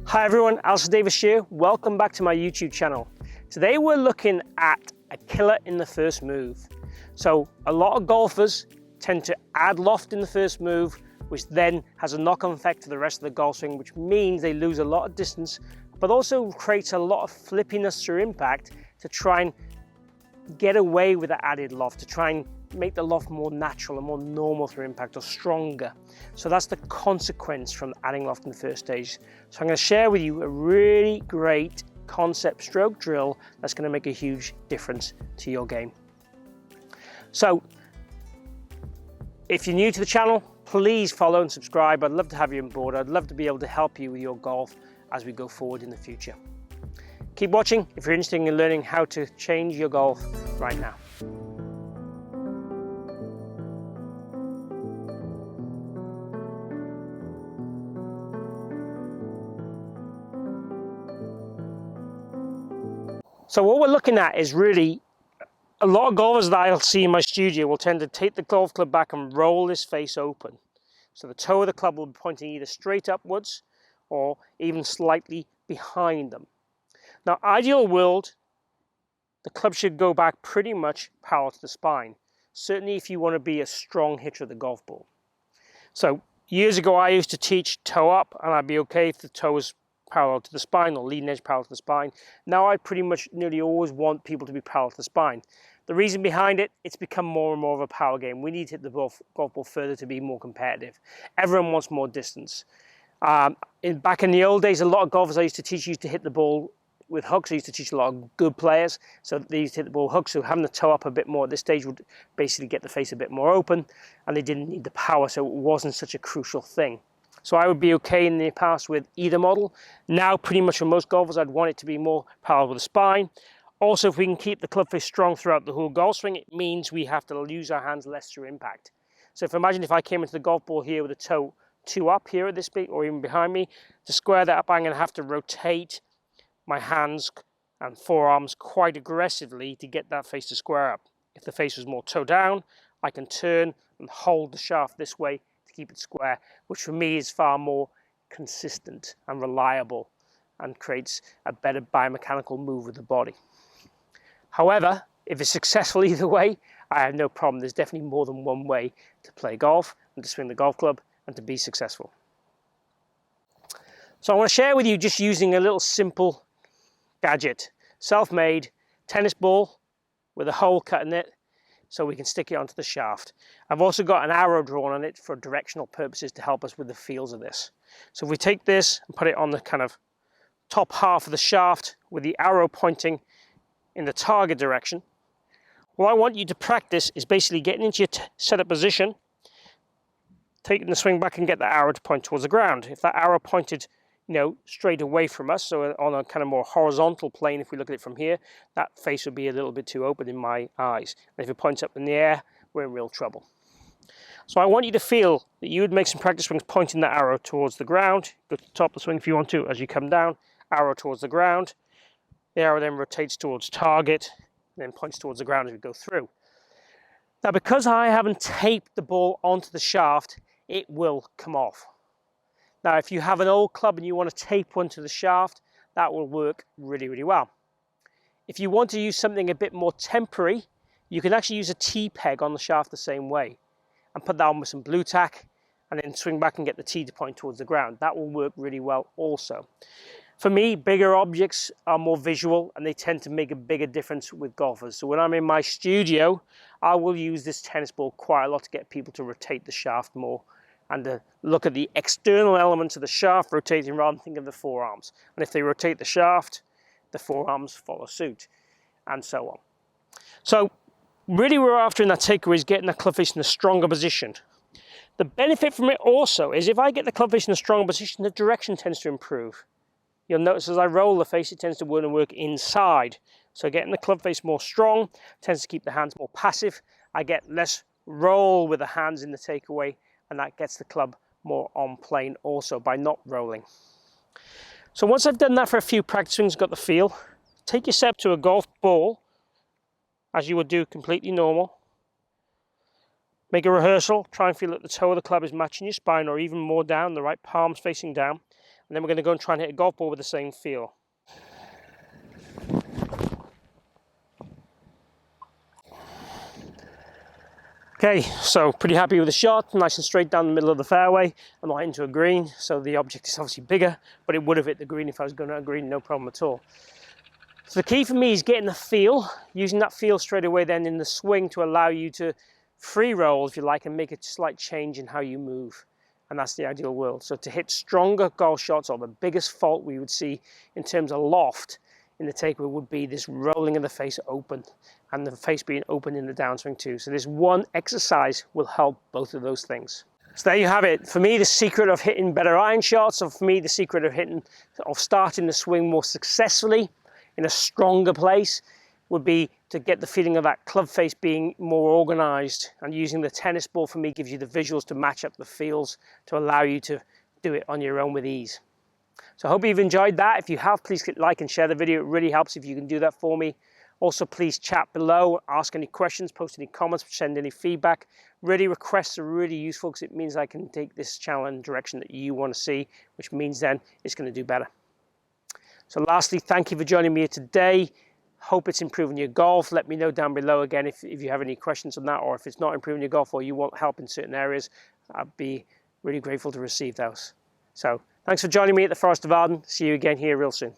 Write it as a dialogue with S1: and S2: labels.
S1: Hi everyone, Alistair Davies here. Welcome back to my YouTube channel. Today we're looking at a killer in the first move. So a lot of golfers tend to add loft in the first move, which then has a knock-on effect to the rest of the golf swing, which means they lose a lot of distance, but also creates a lot of flippiness through impact to try and get away with the added loft, to try and make the loft more natural and more normal through impact, or stronger. So that's the consequence from adding loft in the first stage. So I'm going to share with you a really great concept stroke drill that's going to make a huge difference to your game. So if you're new to the channel, please follow and subscribe. I'd love to have you on board. I'd love to be able to help you with your golf as we go forward in the future. Keep watching if you're interested in learning how to change your golf right now. So what we're looking at is really a lot of golfers that I'll see in my studio will tend to take the golf club back and roll this face open. So the toe of the club will be pointing either straight upwards or even slightly behind them. Now, ideal world, the club should go back pretty much parallel to the spine. Certainly if you want to be a strong hitter of the golf ball. So years ago I used to teach toe up, and I'd be okay if the toe was parallel to the spine or leading edge parallel to the spine. Now I pretty much nearly always want people to be parallel to the spine. The reason behind it, it's become more and more of a power game. We need to hit the golf ball further to be more competitive. Everyone wants more distance. Back in the old days, a lot of golfers I used to teach used to hit the ball with hooks. I used to teach a lot of good players, so they used to hit the ball hooks, so having the toe up a bit more at this stage would basically get the face a bit more open, and they didn't need the power, so it wasn't such a crucial thing. So I would be okay in the past with either model. Now, pretty much for most golfers, I'd want it to be more parallel with the spine. Also, if we can keep the club face strong throughout the whole golf swing, it means we have to use our hands less through impact. So imagine if I came into the golf ball here with a toe two up here at this bit, or even behind me, to square that up, I'm going to have to rotate my hands and forearms quite aggressively to get that face to square up. If the face was more toe down, I can turn and hold the shaft this way to keep it square, which for me is far more consistent and reliable and creates a better biomechanical move with the body. However, if it's successful either way, I have no problem. There's definitely more than one way to play golf and to swing the golf club and to be successful. So I want to share with you just using a little simple gadget, self-made tennis ball with a hole cut in it so we can stick it onto the shaft. I've also got an arrow drawn on it for directional purposes to help us with the feels of this. So if we take this and put it on the kind of top half of the shaft with the arrow pointing in the target direction, what I want you to practice is basically getting into your setup position, taking the swing back and get the arrow to point towards the ground. If that arrow pointed straight away from us, so on a kind of more horizontal plane, if we look at it from here, that face would be a little bit too open in my eyes. And if it points up in the air, we're in real trouble. So I want you to feel that you would make some practice swings pointing that arrow towards the ground. Go to the top of the swing if you want to. As you come down, arrow towards the ground. The arrow then rotates towards target, and then points towards the ground as we go through. Now, because I haven't taped the ball onto the shaft, it will come off. Now, if you have an old club and you want to tape one to the shaft, that will work really, really well. If you want to use something a bit more temporary, you can actually use a T-peg on the shaft the same way and put that on with some blue tack and then swing back and get the T to point towards the ground. That will work really well also. For me, bigger objects are more visual and they tend to make a bigger difference with golfers. So when I'm in my studio, I will use this tennis ball quite a lot to get people to rotate the shaft more and to look at the external elements of the shaft rotating rather than think of the forearms. And if they rotate the shaft, the forearms follow suit, and so on. So really what we're after in that takeaway is getting the club face in a stronger position. The benefit from it also is if I get the club face in a stronger position, the direction tends to improve. You'll notice as I roll the face, it tends to work inside. So getting the club face more strong tends to keep the hands more passive. I get less roll with the hands in the takeaway, and that gets the club more on plane also by not rolling. So once I've done that for a few practice swings, got the feel, take your setup to a golf ball as you would do completely normal. Make a rehearsal, try and feel that the toe of the club is matching your spine or even more down, the right palm's facing down. And then we're going to go and try and hit a golf ball with the same feel. Okay, so pretty happy with the shot, nice and straight down the middle of the fairway. I'm not into a green, so the object is obviously bigger, but it would have hit the green if I was going to a green, no problem at all. So the key for me is getting the feel, using that feel straight away then in the swing to allow you to free roll, if you like, and make a slight change in how you move. And that's the ideal world. So to hit stronger golf shots, or the biggest fault we would see in terms of loft in the takeaway would be this rolling of the face open, and the face being open in the downswing too. So this one exercise will help both of those things. So there you have it. For me, the secret of hitting better iron shots, or for me, the secret of starting the swing more successfully in a stronger place, would be to get the feeling of that club face being more organized, and using the tennis ball for me gives you the visuals to match up the feels to allow you to do it on your own with ease. So I hope you've enjoyed that. If you have, please click like and share the video. It really helps if you can do that for me. Also, please chat below, ask any questions, post any comments, send any feedback. Really, requests are really useful because it means I can take this channel in the direction that you want to see, which means then it's going to do better. So lastly, thank you for joining me here today. Hope it's improving your golf. Let me know down below again if you have any questions on that, or if it's not improving your golf or you want help in certain areas. I'd be really grateful to receive those. So thanks for joining me at the Forest of Arden. See you again here real soon.